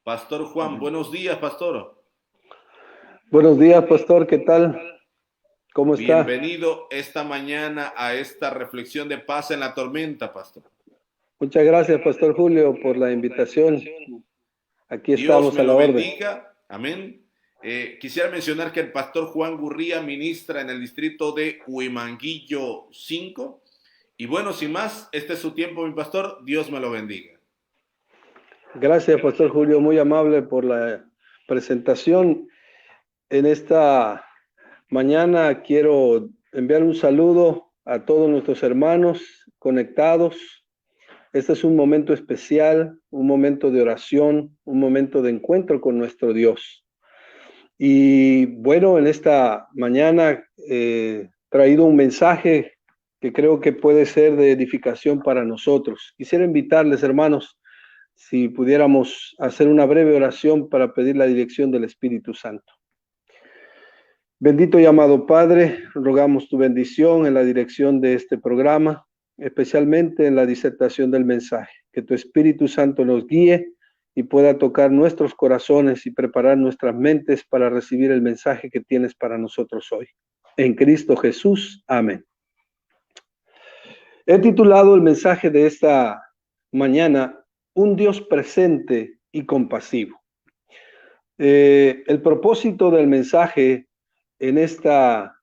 Pastor Juan, buenos días, pastor. Buenos días, pastor, ¿qué tal? ¿Cómo está? Bienvenido esta mañana a esta reflexión de paz en la tormenta, pastor. Muchas gracias, pastor Julio, por la invitación. Aquí Dios estamos me a la lo orden. bendiga. Amén. Quisiera mencionar que el pastor Juan Gurría ministra en el distrito de Huimanguillo 5. Y bueno, sin más, este es su tiempo, mi pastor. Dios me lo bendiga. Gracias, pastor Julio, muy amable por la presentación. En esta mañana quiero enviar un saludo a todos nuestros hermanos conectados. Este es un momento especial, un momento de oración, un momento de encuentro con nuestro Dios. Y bueno, en esta mañana he traído un mensaje que creo que puede ser de edificación para nosotros. Quisiera invitarles, hermanos, si pudiéramos hacer una breve oración para pedir la dirección del Espíritu Santo. Bendito y amado Padre, rogamos tu bendición en la dirección de este programa, especialmente en la disertación del mensaje. Que tu Espíritu Santo nos guíe y pueda tocar nuestros corazones y preparar nuestras mentes para recibir el mensaje que tienes para nosotros hoy. En Cristo Jesús. Amén. He titulado el mensaje de esta mañana, Un Dios presente y compasivo. El propósito del mensaje en esta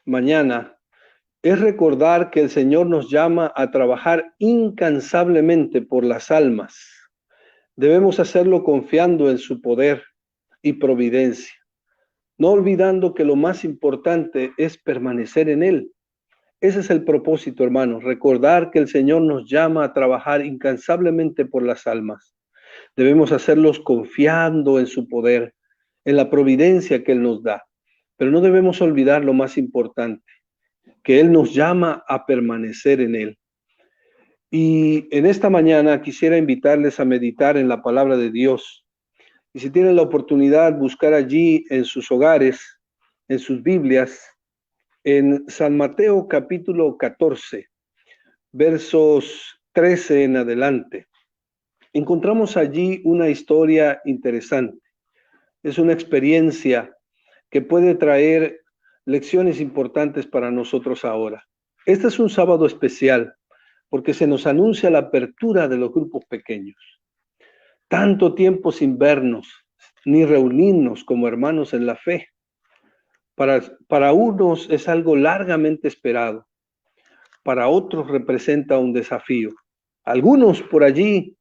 mañana es recordar que el Señor nos llama a trabajar incansablemente por las almas. Debemos hacerlo confiando en su poder y providencia, no olvidando que lo más importante es permanecer en Él. Ese es el propósito, hermanos, recordar que el Señor nos llama a trabajar incansablemente por las almas. Debemos hacerlos confiando en su poder, en la providencia que Él nos da. Pero no debemos olvidar lo más importante, que Él nos llama a permanecer en Él. Y en esta mañana quisiera invitarles a meditar en la palabra de Dios. Y si tienen la oportunidad, buscar allí en sus hogares, en sus Biblias, en San Mateo capítulo 14, versos 13 en adelante. Encontramos allí una historia interesante. Es una experiencia que puede traer lecciones importantes para nosotros ahora. Este es un sábado especial porque se nos anuncia la apertura de los grupos pequeños. Tanto tiempo sin vernos, ni reunirnos como hermanos en la fe. Para unos es algo largamente esperado, para otros representa un desafío. Algunos por allí,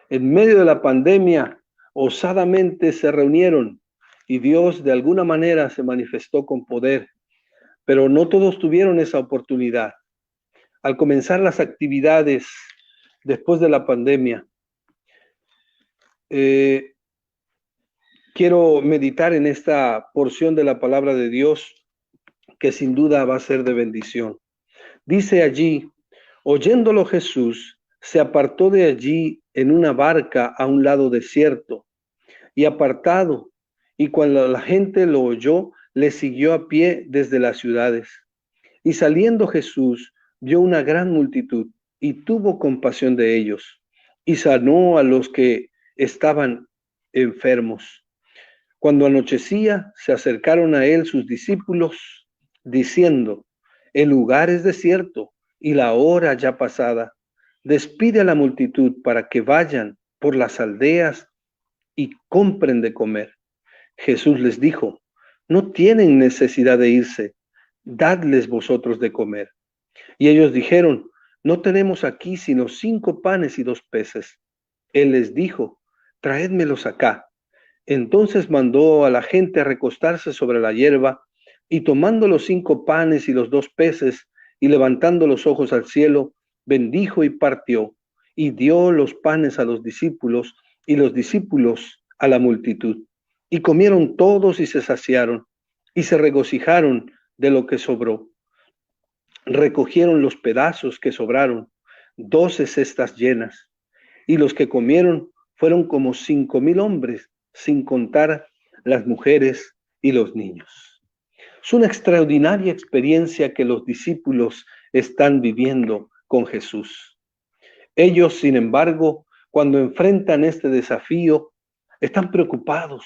en medio de la pandemia, osadamente se reunieron y Dios de alguna manera se manifestó con poder, pero no todos tuvieron esa oportunidad. Al comenzar las actividades después de la pandemia, quiero meditar en esta porción de la palabra de Dios que sin duda va a ser de bendición. Dice allí, oyéndolo Jesús, se apartó de allí en una barca a un lado desierto y apartado, y cuando la gente lo oyó, le siguió a pie desde las ciudades. Y saliendo Jesús, vio una gran multitud y tuvo compasión de ellos, y sanó a los que estaban enfermos. Cuando anochecía, se acercaron a él sus discípulos, diciendo, el lugar es desierto y la hora ya pasada. Despide a la multitud para que vayan por las aldeas y compren de comer. Jesús les dijo, no tienen necesidad de irse, dadles vosotros de comer. Y ellos dijeron, no tenemos aquí sino 5 panes y 2 peces. Él les dijo, traédmelos acá. Entonces mandó a la gente a recostarse sobre la hierba, y tomando los 5 panes y los 2 peces, y levantando los ojos al cielo, bendijo y partió, y dio los panes a los discípulos, y los discípulos a la multitud. Y comieron todos y se saciaron, y se regocijaron de lo que sobró. Recogieron los pedazos que sobraron, 12 cestas llenas, y los que comieron fueron como 5,000 hombres, sin contar las mujeres y los niños. Es una extraordinaria experiencia que los discípulos están viviendo con Jesús. Ellos, sin embargo, cuando enfrentan este desafío, están preocupados,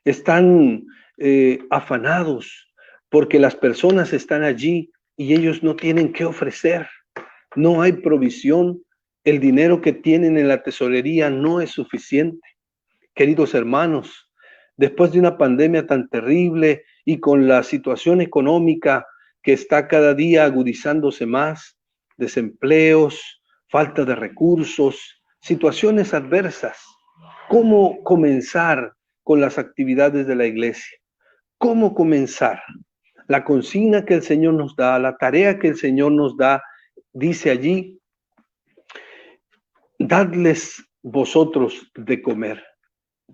están afanados, porque las personas están allí y ellos no tienen qué ofrecer. No hay provisión. El dinero que tienen en la tesorería no es suficiente. Queridos hermanos, después de una pandemia tan terrible y con la situación económica que está cada día agudizándose más, desempleos, falta de recursos, situaciones adversas, ¿cómo comenzar con las actividades de la iglesia? ¿Cómo comenzar? La consigna que el Señor nos da, la tarea que el Señor nos da, dice allí, dadles vosotros de comer.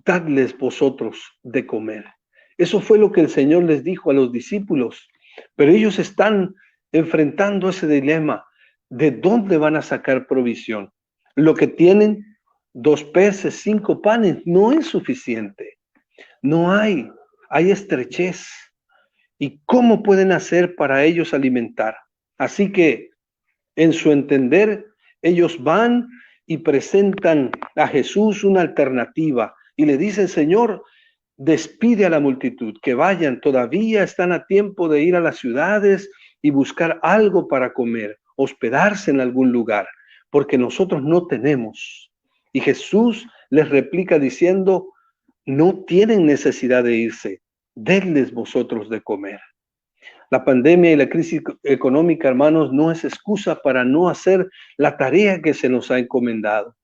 Dadles vosotros de comer. Eso fue lo que el Señor les dijo a los discípulos, pero ellos están enfrentando ese dilema. ¿De dónde van a sacar provisión? Lo que tienen, 2 peces, 5 panes, no es suficiente. No hay estrechez. ¿Y cómo pueden hacer para ellos alimentar? Así que, en su entender, ellos van y presentan a Jesús una alternativa y le dicen, Señor, despide a la multitud, que vayan, todavía están a tiempo de ir a las ciudades y buscar algo para comer, hospedarse en algún lugar, porque nosotros no tenemos. Y Jesús les replica diciendo, no tienen necesidad de irse, denles vosotros de comer. La pandemia y la crisis económica, hermanos, no es excusa para no hacer la tarea que se nos ha encomendado.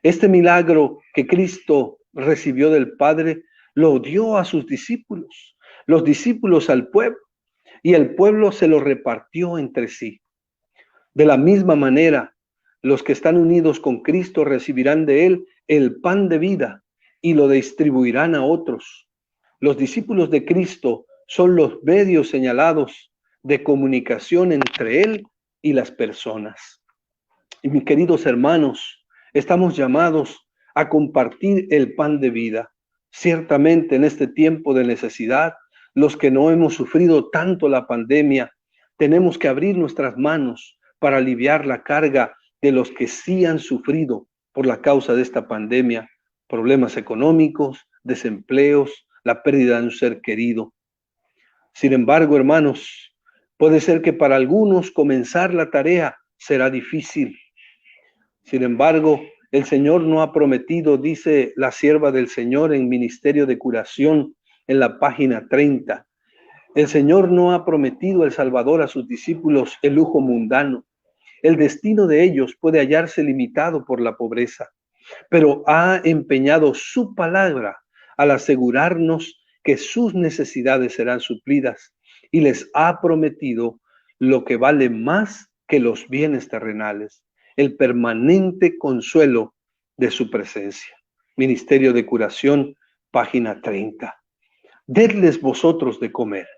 Este milagro que Cristo recibió del Padre lo dio a sus discípulos, los discípulos al pueblo, y el pueblo se lo repartió entre sí. De la misma manera, los que están unidos con Cristo recibirán de Él el pan de vida y lo distribuirán a otros. Los discípulos de Cristo son los medios señalados de comunicación entre Él y las personas. Y mis queridos hermanos, estamos llamados a compartir el pan de vida. Ciertamente en este tiempo de necesidad, los que no hemos sufrido tanto la pandemia, tenemos que abrir nuestras manos para aliviar la carga de los que sí han sufrido por la causa de esta pandemia, problemas económicos, desempleos, la pérdida de un ser querido. Sin embargo, hermanos, puede ser que para algunos comenzar la tarea será difícil. Sin embargo, el Señor no ha prometido, dice la sierva del Señor en Ministerio de Curación, en la página 30. El Señor no ha prometido el Salvador a sus discípulos el lujo mundano. El destino de ellos puede hallarse limitado por la pobreza, pero ha empeñado su palabra al asegurarnos que sus necesidades serán suplidas y les ha prometido lo que vale más que los bienes terrenales, el permanente consuelo de su presencia. Ministerio de Curación, página 30. Dedles vosotros de comer.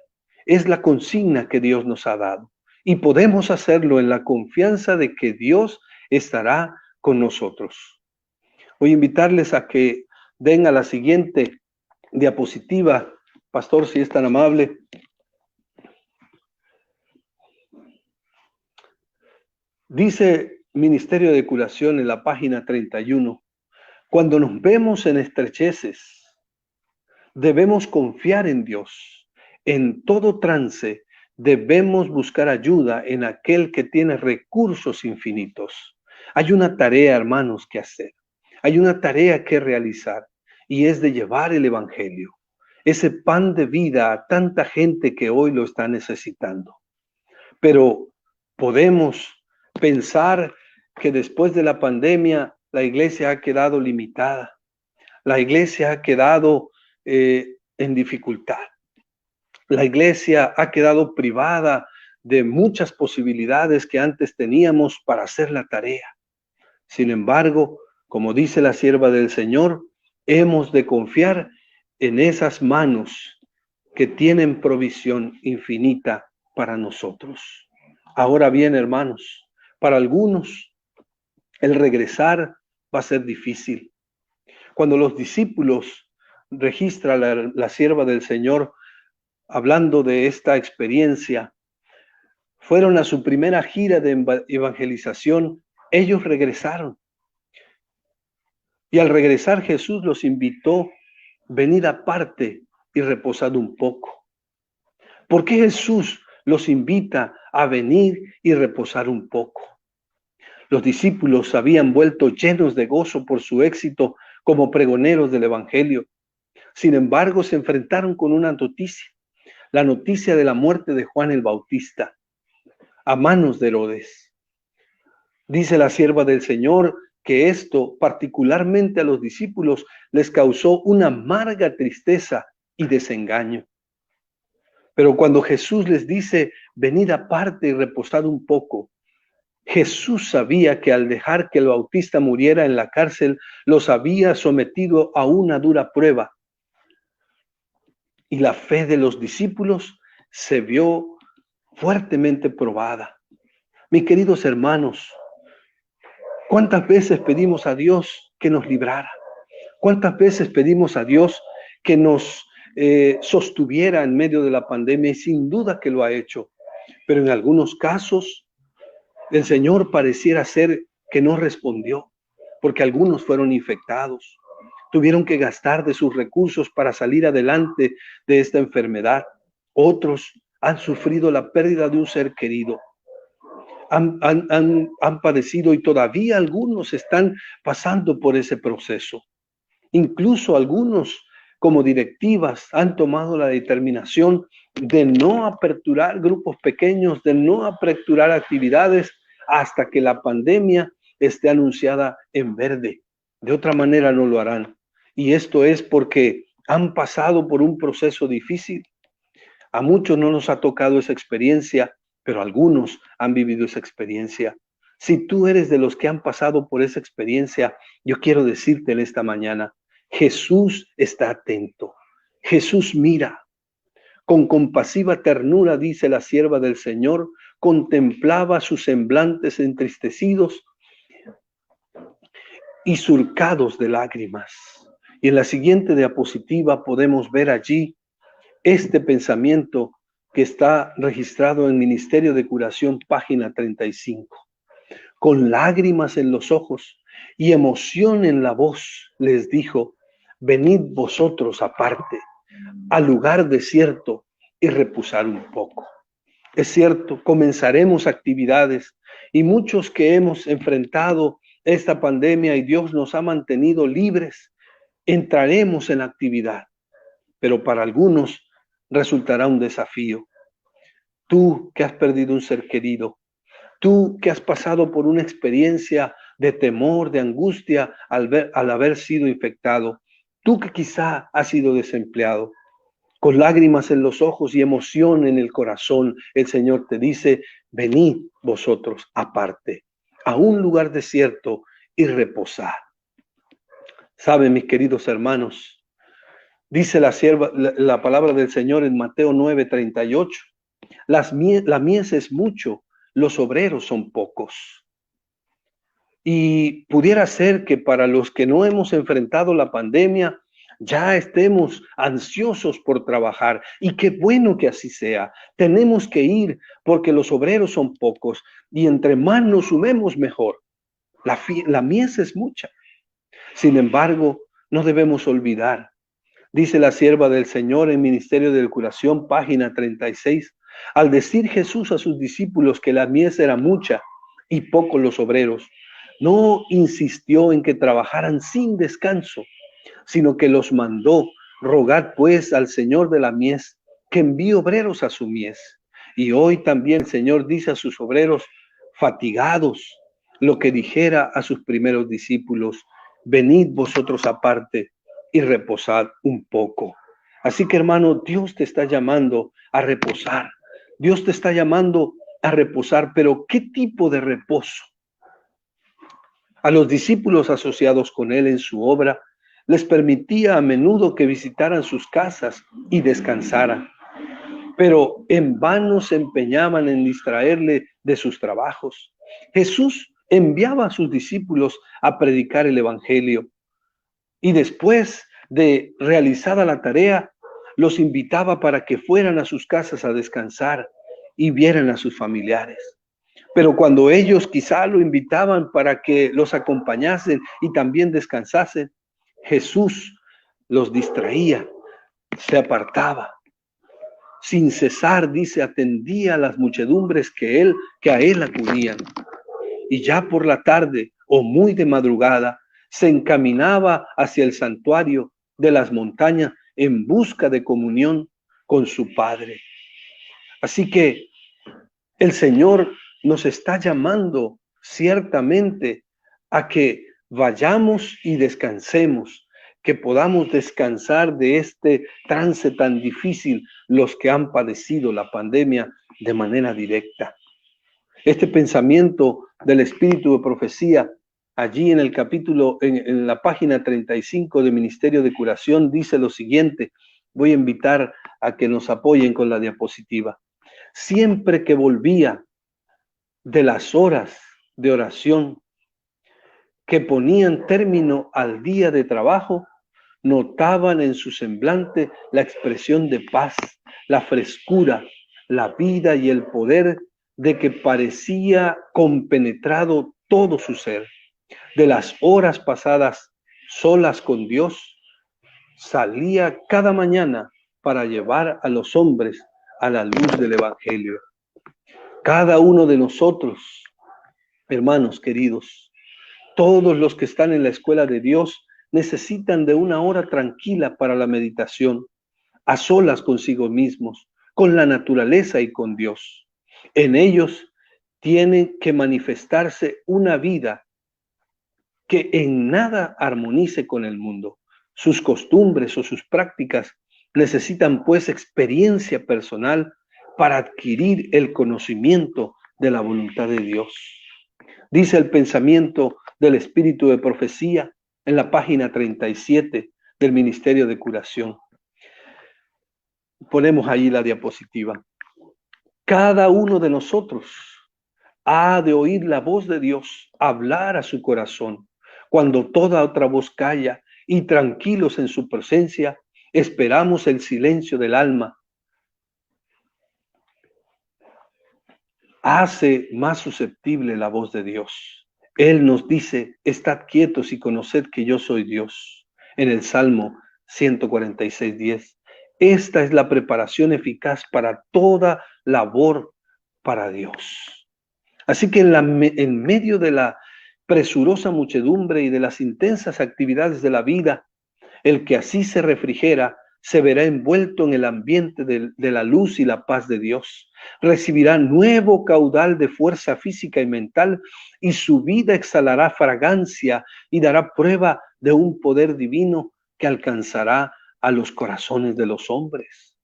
Es la consigna que Dios nos ha dado y podemos hacerlo en la confianza de que Dios estará con nosotros. Voy a invitarles a que den a la siguiente diapositiva, pastor, si es tan amable. Dice Ministerio de Curación en la página 31, cuando nos vemos en estrecheces, debemos confiar en Dios. En todo trance, debemos buscar ayuda en aquel que tiene recursos infinitos. Hay una tarea, hermanos, que hacer. Hay una tarea que realizar y es de llevar el evangelio, ese pan de vida a tanta gente que hoy lo está necesitando. Pero podemos pensar que después de la pandemia la iglesia ha quedado limitada, la iglesia ha quedado en dificultad, la iglesia ha quedado privada de muchas posibilidades que antes teníamos para hacer la tarea. Sin embargo, como dice la sierva del Señor, hemos de confiar en esas manos que tienen provisión infinita para nosotros. Ahora bien, hermanos, para algunos el regresar va a ser difícil. Cuando los discípulos registra la sierva del Señor hablando de esta experiencia, fueron a su primera gira de evangelización, ellos regresaron. Y al regresar Jesús los invitó, venid aparte y reposad un poco. ¿Por qué Jesús los invita a venir y reposar un poco? Los discípulos se habían vuelto llenos de gozo por su éxito como pregoneros del Evangelio. Sin embargo, se enfrentaron con una noticia, la noticia de la muerte de Juan el Bautista a manos de Herodes. Dice la sierva del Señor que esto, particularmente a los discípulos, les causó una amarga tristeza y desengaño. Pero cuando Jesús les dice, venid aparte y reposad un poco, Jesús sabía que al dejar que el Bautista muriera en la cárcel, los había sometido a una dura prueba. Y la fe de los discípulos se vio fuertemente probada. Mis queridos hermanos, ¿cuántas veces pedimos a Dios que nos librara? ¿Cuántas veces pedimos a Dios que nos sostuviera en medio de la pandemia? Y sin duda que lo ha hecho. Pero en algunos casos, el Señor pareciera ser que no respondió, porque algunos fueron infectados. Tuvieron que gastar de sus recursos para salir adelante de esta enfermedad. Otros han sufrido la pérdida de un ser querido. Han padecido y todavía algunos están pasando por ese proceso. Incluso algunos, como directivas, han tomado la determinación de no aperturar grupos pequeños, de no aperturar actividades hasta que la pandemia esté anunciada en verde. De otra manera no lo harán. Y esto es porque han pasado por un proceso difícil. A muchos no nos ha tocado esa experiencia, pero algunos han vivido esa experiencia. Si tú eres de los que han pasado por esa experiencia, yo quiero decirte en esta mañana, Jesús está atento. Jesús mira. Con compasiva ternura, dice la sierva del Señor, contemplaba sus semblantes entristecidos y surcados de lágrimas. Y en la siguiente diapositiva podemos ver allí este pensamiento que está registrado en Ministerio de Curación, página 35. Con lágrimas en los ojos y emoción en la voz, les dijo, venid vosotros aparte, al lugar desierto y reposar un poco. Es cierto, comenzaremos actividades y muchos que hemos enfrentado esta pandemia y Dios nos ha mantenido libres, entraremos en actividad, pero para algunos resultará un desafío. Tú que has perdido un ser querido, tú que has pasado por una experiencia de temor, de angustia al haber sido infectado, tú que quizá has sido desempleado, con lágrimas en los ojos y emoción en el corazón, el Señor te dice, venid vosotros aparte, a un lugar desierto y reposad. Saben, mis queridos hermanos, dice la palabra del Señor en Mateo 9:38, la mies es mucho, los obreros son pocos. Y pudiera ser que para los que no hemos enfrentado la pandemia, ya estemos ansiosos por trabajar. Y qué bueno que así sea. Tenemos que ir porque los obreros son pocos y entre más nos sumemos mejor. La mies es mucha. Sin embargo, no debemos olvidar, dice la sierva del Señor en Ministerio de Curación, página 36, al decir Jesús a sus discípulos que la mies era mucha y pocos los obreros, no insistió en que trabajaran sin descanso, sino que los mandó, rogad pues al Señor de la mies que envíe obreros a su mies. Y hoy también el Señor dice a sus obreros fatigados lo que dijera a sus primeros discípulos, venid vosotros aparte y reposad un poco. Así que hermano, Dios te está llamando a reposar. Dios te está llamando a reposar, pero ¿qué tipo de reposo? A los discípulos asociados con él en su obra, les permitía a menudo que visitaran sus casas y descansaran, pero en vano se empeñaban en distraerle de sus trabajos. Jesús enviaba a sus discípulos a predicar el evangelio y después de realizada la tarea, los invitaba para que fueran a sus casas a descansar y vieran a sus familiares. Pero cuando ellos quizá lo invitaban para que los acompañasen y también descansasen, Jesús los distraía, se apartaba. Sin cesar, dice, atendía a las muchedumbres que a él acudían. Y ya por la tarde o muy de madrugada se encaminaba hacia el santuario de las montañas en busca de comunión con su Padre. Así que el Señor nos está llamando ciertamente a que vayamos y descansemos, que podamos descansar de este trance tan difícil los que han padecido la pandemia de manera directa. Este pensamiento del espíritu de profecía, allí en el capítulo, en la página 35 de Ministerio de Curación, dice lo siguiente. Voy a invitar a que nos apoyen con la diapositiva. Siempre que volvía de las horas de oración que ponían término al día de trabajo, notaban en su semblante la expresión de paz, la frescura, la vida y el poder de que parecía compenetrado todo su ser. De las horas pasadas solas con Dios, salía cada mañana para llevar a los hombres a la luz del Evangelio. Cada uno de nosotros, hermanos queridos, todos los que están en la escuela de Dios necesitan de una hora tranquila para la meditación, a solas consigo mismos, con la naturaleza y con Dios. En ellos tiene que manifestarse una vida que en nada armonice con el mundo. Sus costumbres o sus prácticas necesitan pues experiencia personal para adquirir el conocimiento de la voluntad de Dios. Dice el pensamiento del espíritu de profecía en la página 37 del Ministerio de Curación. Ponemos ahí la diapositiva. Cada uno de nosotros ha de oír la voz de Dios hablar a su corazón. Cuando toda otra voz calla y tranquilos en su presencia, esperamos el silencio del alma. Hace más susceptible la voz de Dios. Él nos dice, estad quietos y conoced que yo soy Dios. En el Salmo 146:10. Esta es la preparación eficaz para toda labor para Dios. Así que en medio de la presurosa muchedumbre y de las intensas actividades de la vida, el que así se refrigera se verá envuelto en el ambiente de la luz y la paz de Dios. Recibirá nuevo caudal de fuerza física y mental y su vida exhalará fragancia y dará prueba de un poder divino que alcanzará a los corazones de los hombres.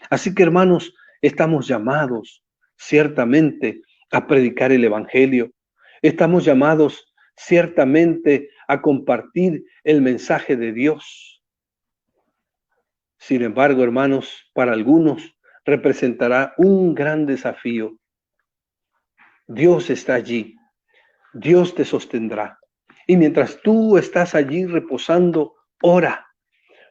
Así que, hermanos, estamos llamados ciertamente a predicar el Evangelio. Estamos llamados ciertamente a compartir el mensaje de Dios. Sin embargo, hermanos, para algunos representará un gran desafío. Dios está allí. Dios te sostendrá. Y mientras tú estás allí reposando, ora.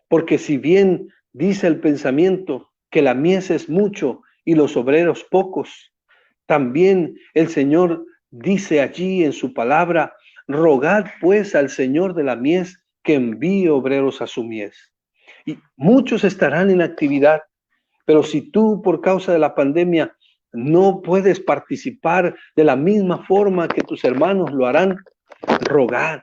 Porque si bien dice el pensamiento que la mies es mucho y los obreros pocos, también el Señor dice allí en su palabra, rogad pues al Señor de la mies que envíe obreros a su mies. Y muchos estarán en actividad, pero si tú por causa de la pandemia no puedes participar de la misma forma que tus hermanos lo harán, rogad,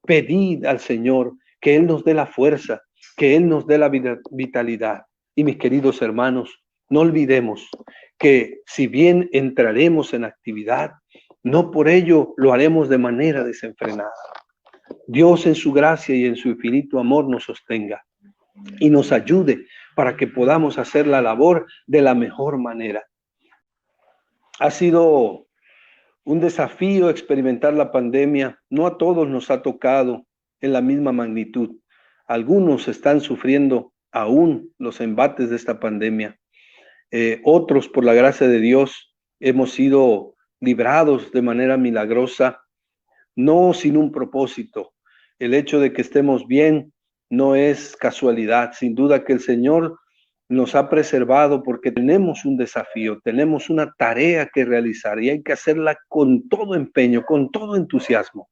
pedid al Señor que Él nos dé la fuerza, que Él nos dé la vitalidad. Y mis queridos hermanos, no olvidemos que si bien entraremos en actividad, no por ello lo haremos de manera desenfrenada. Dios en su gracia y en su infinito amor nos sostenga y nos ayude para que podamos hacer la labor de la mejor manera. Ha sido un desafío experimentar la pandemia. No a todos nos ha tocado en la misma magnitud. Algunos están sufriendo aún los embates de esta pandemia. Otros, por la gracia de Dios, hemos sido librados de manera milagrosa, no sin un propósito. El hecho de que estemos bien no es casualidad. Sin duda que el Señor nos ha preservado porque tenemos un desafío, tenemos una tarea que realizar y hay que hacerla con todo empeño, con todo entusiasmo.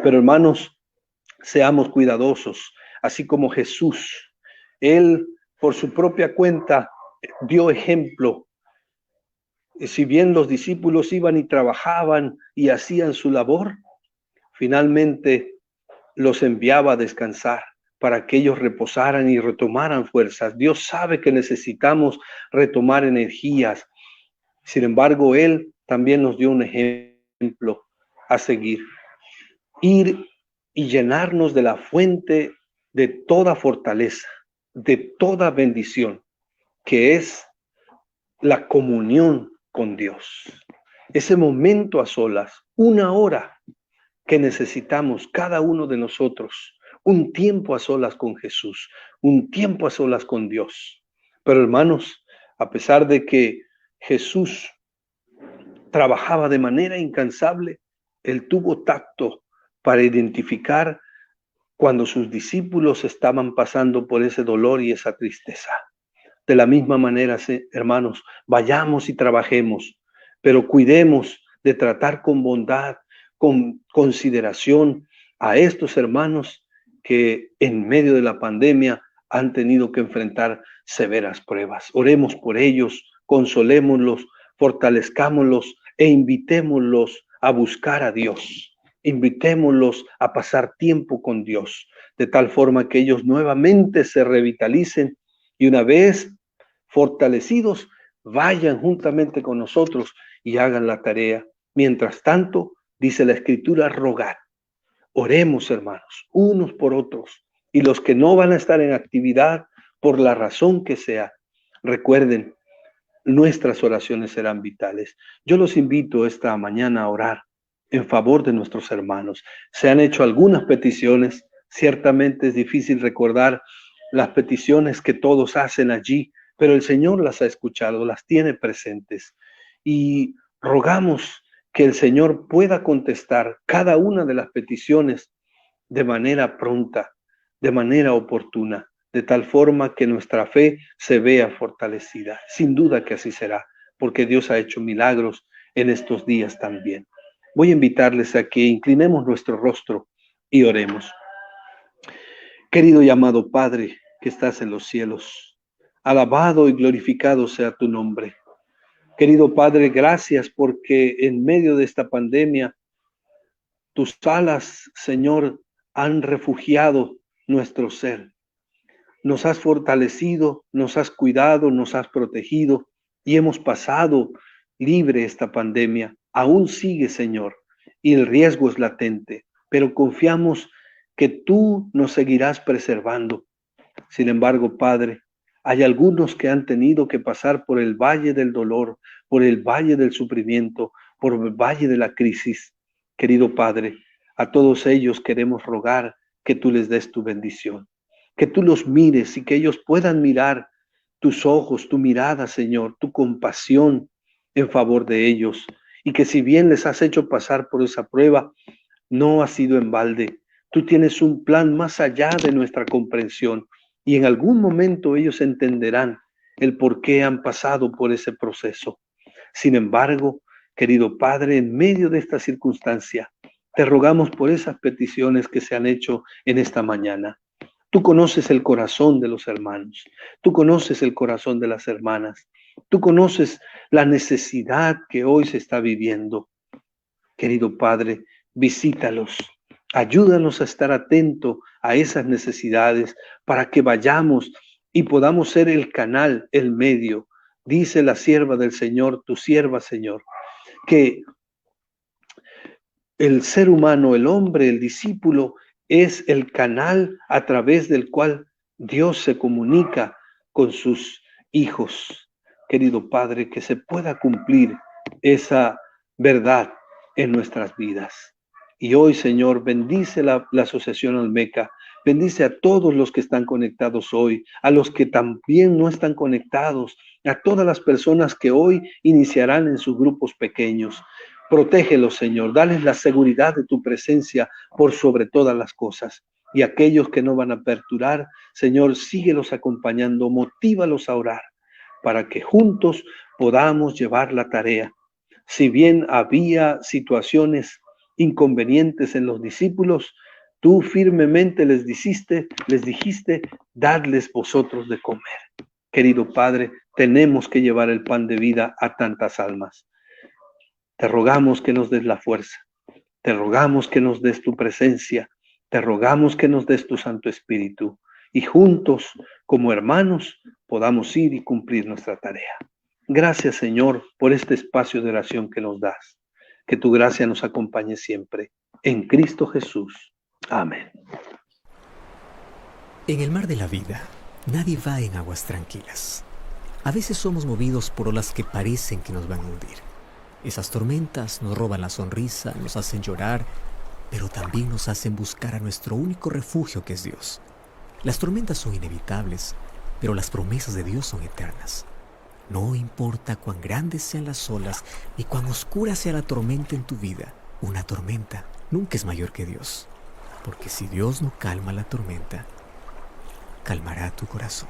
Pero hermanos, seamos cuidadosos, así como Jesús. Él, por su propia cuenta, dio ejemplo. Si bien los discípulos iban y trabajaban y hacían su labor, finalmente los enviaba a descansar para que ellos reposaran y retomaran fuerzas. Dios sabe que necesitamos retomar energías. Sin embargo, Él también nos dio un ejemplo a seguir. Ir y llenarnos de la fuente de toda fortaleza, de toda bendición, que es la comunión con Dios. Ese momento a solas, una hora que necesitamos cada uno de nosotros, un tiempo a solas con Jesús, un tiempo a solas con Dios. Pero hermanos, a pesar de que Jesús trabajaba de manera incansable, Él tuvo tacto para identificar cuando sus discípulos estaban pasando por ese dolor y esa tristeza. De la misma manera, hermanos, vayamos y trabajemos, pero cuidemos de tratar con bondad, con consideración a estos hermanos que en medio de la pandemia han tenido que enfrentar severas pruebas. Oremos por ellos, consolémoslos, fortalezcámoslos e invitémoslos a buscar a Dios. Invitémoslos a pasar tiempo con Dios, de tal forma que ellos nuevamente se revitalicen y una vez fortalecidos, vayan juntamente con nosotros y hagan la tarea. Mientras tanto, dice la Escritura, rogad. Oremos, hermanos, unos por otros. Y los que no van a estar en actividad, por la razón que sea, recuerden, nuestras oraciones serán vitales. Yo los invito esta mañana a orar en favor de nuestros hermanos. Se han hecho algunas peticiones. Ciertamente es difícil recordar las peticiones que todos hacen allí, pero el Señor las ha escuchado, las tiene presentes. Y rogamos que el Señor pueda contestar cada una de las peticiones de manera pronta, de manera oportuna, de tal forma que nuestra fe se vea fortalecida. Sin duda que así será, porque Dios ha hecho milagros en estos días también. Voy a invitarles a que inclinemos nuestro rostro y oremos. Querido y amado Padre que estás en los cielos, alabado y glorificado sea tu nombre. Querido Padre, gracias porque en medio de esta pandemia, tus alas, Señor, han refugiado nuestro ser. Nos has fortalecido, nos has cuidado, nos has protegido y hemos pasado libre esta pandemia. Aún sigue, Señor, y el riesgo es latente, pero confiamos que tú nos seguirás preservando. Sin embargo, Padre, hay algunos que han tenido que pasar por el valle del dolor, por el valle del sufrimiento, por el valle de la crisis. Querido Padre, a todos ellos queremos rogar que tú les des tu bendición, que tú los mires y que ellos puedan mirar tus ojos, tu mirada, Señor, tu compasión en favor de ellos, y que si bien les has hecho pasar por esa prueba, no ha sido en balde. Tú tienes un plan más allá de nuestra comprensión y en algún momento ellos entenderán el por qué han pasado por ese proceso. Sin embargo, querido Padre, en medio de esta circunstancia, te rogamos por esas peticiones que se han hecho en esta mañana. Tú conoces el corazón de los hermanos, tú conoces el corazón de las hermanas, tú conoces la necesidad que hoy se está viviendo. Querido Padre, visítalos, ayúdanos a estar atentos a esas necesidades para que vayamos y podamos ser el canal, el medio. Dice la sierva del Señor, tu sierva, Señor, que el ser humano, el hombre, el discípulo, es el canal a través del cual Dios se comunica con sus hijos. Querido Padre, que se pueda cumplir esa verdad en nuestras vidas. Y hoy, Señor, bendice la Asociación Olmeca, bendice a todos los que están conectados hoy, a los que también no están conectados, a todas las personas que hoy iniciarán en sus grupos pequeños. Protégelos, Señor, dales la seguridad de tu presencia por sobre todas las cosas. y aquellos que no van a aperturar, Señor, síguelos acompañando, motívalos a orar para que juntos podamos llevar la tarea. Si bien había situaciones inconvenientes en los discípulos, tú firmemente les dijiste, dadles vosotros de comer. Querido Padre, tenemos que llevar el pan de vida a tantas almas. Te rogamos que nos des la fuerza, te rogamos que nos des tu presencia, te rogamos que nos des tu Santo Espíritu y juntos, como hermanos, podamos ir y cumplir nuestra tarea. Gracias, Señor, por este espacio de oración que nos das. Que tu gracia nos acompañe siempre. En Cristo Jesús. Amén. En el mar de la vida, nadie va en aguas tranquilas. A veces somos movidos por olas que parecen que nos van a hundir. Esas tormentas nos roban la sonrisa, nos hacen llorar, pero también nos hacen buscar a nuestro único refugio, que es Dios. Las tormentas son inevitables, pero las promesas de Dios son eternas. No importa cuán grandes sean las olas ni cuán oscura sea la tormenta en tu vida, una tormenta nunca es mayor que Dios. Porque si Dios no calma la tormenta, calmará tu corazón.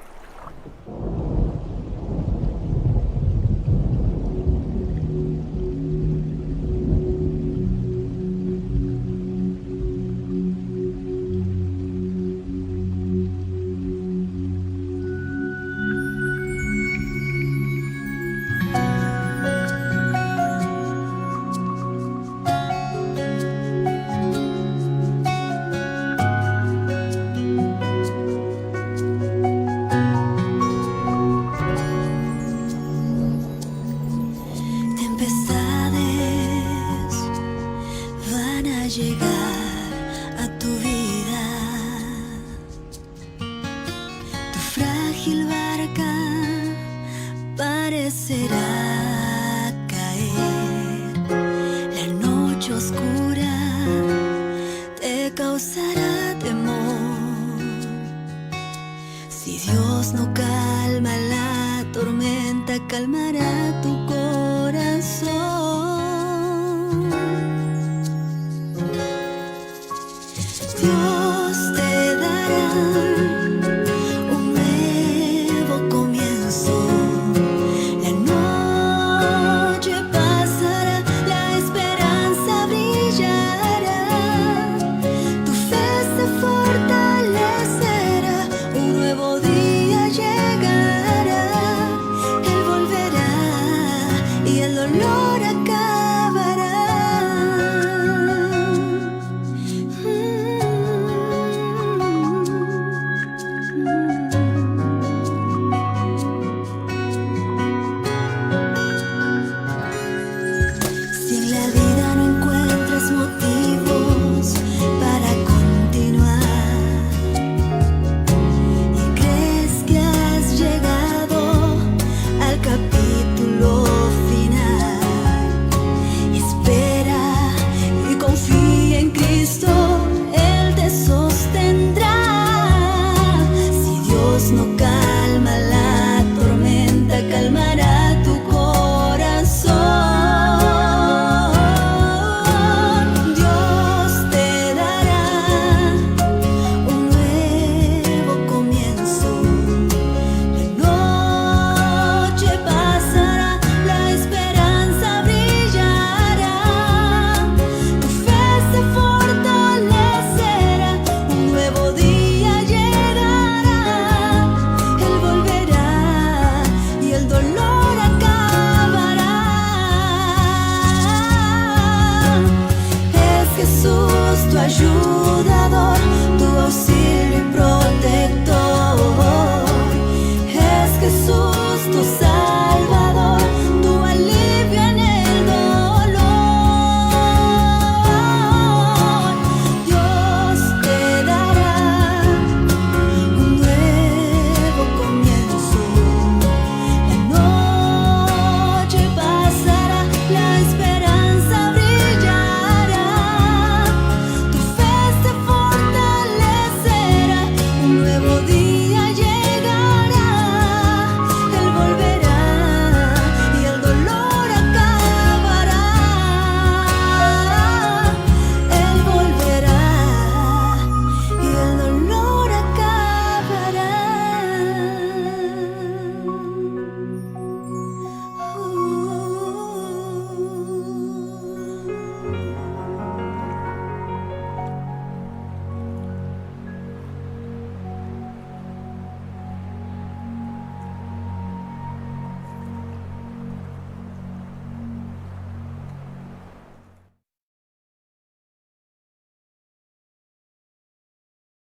Llegar a tu vida, tu frágil barca parecerá caer, la noche oscura te causará temor. Si Dios no calma la tormenta, calmará tu corazón. Dios te dará un nuevo comienzo. La noche pasará, la esperanza brillará. Tu fe se fortalecerá, un nuevo día llegará. Él volverá y el dolor acabará. Si en la vida no encuentras motivos para continuar y crees que has llegado al capítulo final, espera y confía en Cristo, Él te sostendrá. Si Dios no cae